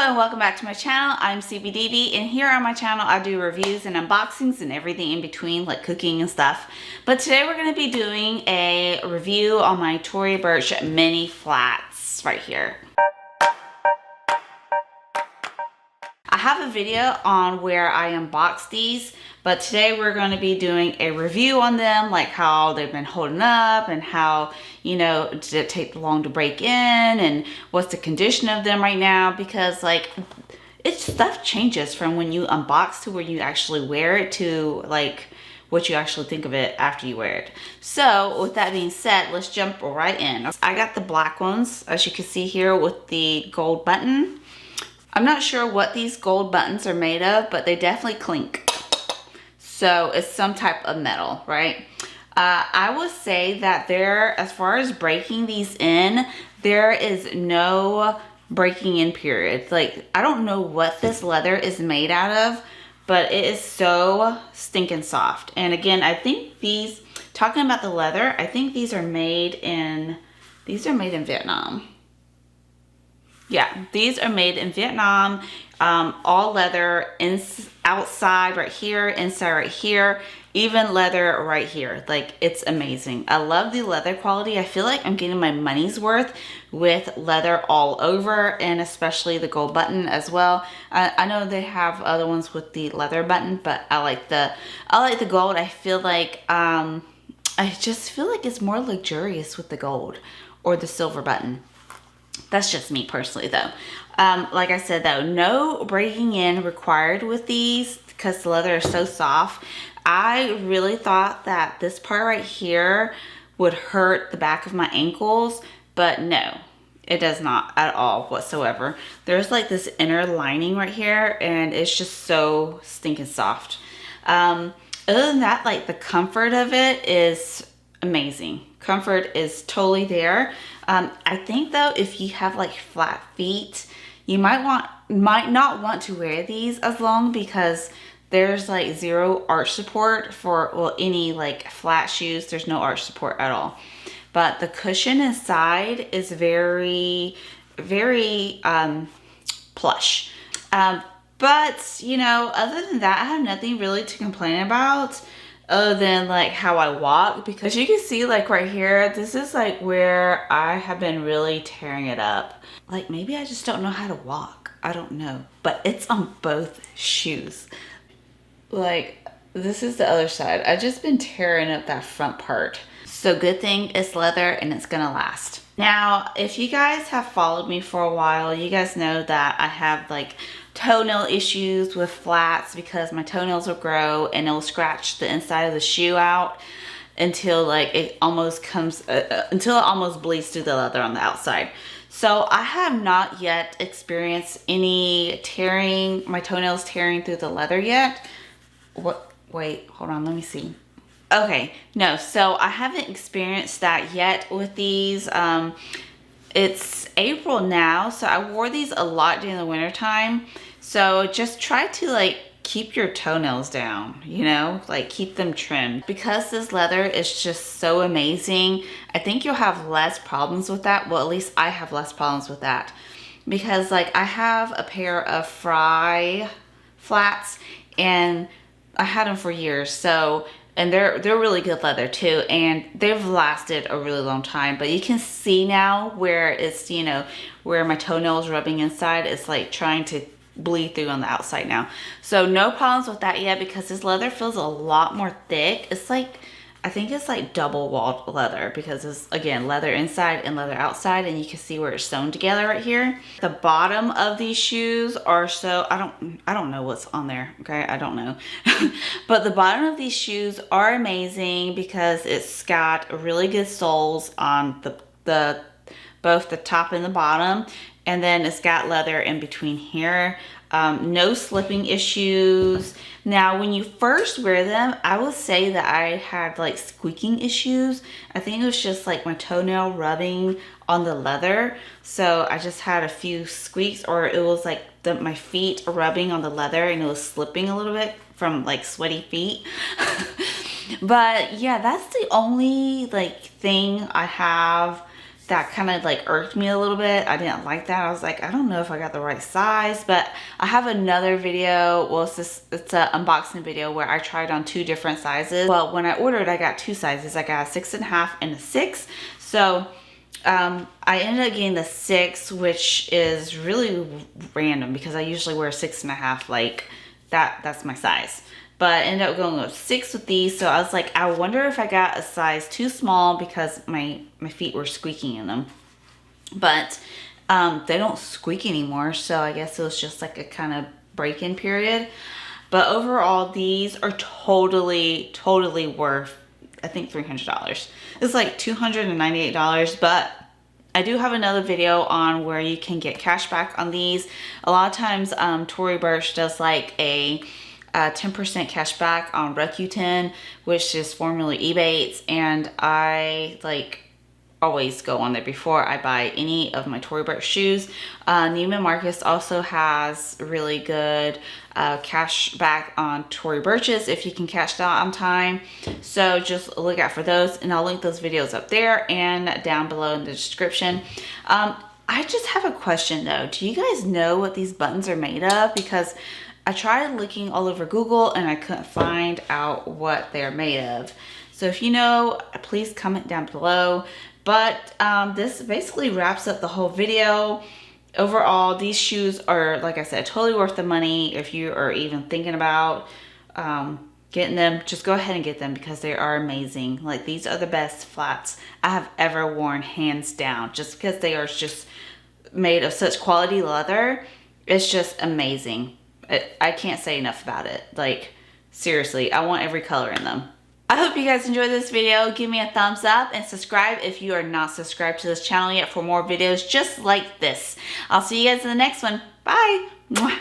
Hello and welcome back to my channel. I'm Seebiedeebie, and here on my channel I do reviews and unboxings and everything in between, like cooking and stuff. But today we're going to be doing a review on my Tory Burch Minnie flats right here. I have a video on where I unbox these, but today we're going to be doing a review on them, like how they've been holding up and how, you know, did it take long to break in and what's the condition of them right now, because like stuff changes from when you unbox to where you actually wear it to like what you actually think of it after you wear it. So with that being said, let's jump right in. I got the black ones, as you can see here, with the gold button. I'm not sure what these gold buttons are made of, but they definitely clink. So it's some type of metal, right? I would say that as far as breaking these in, there is no breaking in period. Like, I don't know what this leather is made out of, but it is so stinking soft. And again, I think these, talking about the leather, I think these are made in Vietnam. Yeah, these are made in Vietnam, all leather, outside right here, inside right here, even leather right here. Like, it's amazing. I love the leather quality. I feel like I'm getting my money's worth with leather all over, and especially the gold button as well. I know they have other ones with the leather button, but I like the gold. I feel like, I just feel like it's more luxurious with the gold or the silver button. That's just me personally though. Like I said though, no breaking in required with these because the leather is so soft. I really thought that this part right here would hurt the back of my ankles, but no, it does not at all whatsoever. There's like this inner lining right here and it's just so stinking soft. Other than that, like the comfort of it is amazing. Comfort is totally there. I think though, if you have like flat feet, you might not want to wear these as long because there's like zero arch support for, well, any like flat shoes. There's no arch support at all. But the cushion inside is very, very plush. But you know, other than that, I have nothing really to complain about other than like how I walk, because you can see like right here, this is like where I have been really tearing it up. Like maybe I just don't know how to walk. I don't know, but it's on both shoes. Like this is the other side. I've just been tearing up that front part. So good thing it's leather and it's gonna last. Now, if you guys have followed me for a while, you guys know that I have like toenail issues with flats because my toenails will grow and it'll scratch the inside of the shoe out until like it almost comes, until it almost bleeds through the leather on the outside. So I have not yet experienced any tearing, my toenails tearing through the leather yet. What? Wait, hold on, let me see. Okay, no, so I haven't experienced that yet with these. It's April now, so I wore these a lot during the winter time. So just try to like keep your toenails down, you know, like keep them trimmed. Because this leather is just so amazing, I think you'll have less problems with that. Well, at least I have less problems with that. Because like I have a pair of Fry flats and I had them for years. So, and they're really good leather too, and they've lasted a really long time. But you can see now where it's, you know, where my toenail is rubbing inside, it's like trying to bleed through on the outside now. So no problems with that yet, because this leather feels a lot more thick. It's like, I think it's like double walled leather, because it's again leather inside and leather outside, and you can see where it's sewn together right here. The bottom of these shoes are so, I don't know what's on there, okay? I don't know. But the bottom of these shoes are amazing because it's got really good soles on both the top and the bottom, and then it's got leather in between here. No slipping issues. Now, when you first wear them, I would say that I had like squeaking issues. I think it was just like my toenail rubbing on the leather. So I just had a few squeaks, or it was like my feet rubbing on the leather and it was slipping a little bit from like sweaty feet. But yeah, that's the only like thing I have that kind of like irked me a little bit. I didn't like that. I was like, I don't know if I got the right size, but I have another video. Well, it's an unboxing video where I tried on 2 different sizes. Well, when I ordered, I got 2 sizes. I got a 6.5 and a 6. So I ended up getting the 6, which is really random because I usually wear a 6.5, like that's my size. But I ended up going with 6 with these. So I was like, I wonder if I got a size too small because my feet were squeaking in them. But they don't squeak anymore. So I guess it was just like a kind of break-in period. But overall, these are totally worth, I think, $300. It's like $298, but I do have another video on where you can get cash back on these. A lot of times, Tory Burch does like a 10% cash back on Rakuten, which is formerly Ebates, and I like always go on there before I buy any of my Tory Burch shoes. Neiman Marcus also has really good cash back on Tory Burch's if you can cash out on time. So just look out for those, and I'll link those videos up there and down below in the description. I just have a question though. Do you guys know what these buttons are made of? Because I tried looking all over Google and I couldn't find out what they're made of. So if you know, please comment down below. But this basically wraps up the whole video. Overall, these shoes are, like I said, totally worth the money. If you are even thinking about getting them, just go ahead and get them because they are amazing. Like, these are the best flats I have ever worn, hands down. Just because they are just made of such quality leather, it's just amazing. I can't say enough about it. Like, seriously, I want every color in them. I hope you guys enjoyed this video. Give me a thumbs up and subscribe if you are not subscribed to this channel yet for more videos just like this. I'll see you guys in the next one. Bye. Mwah.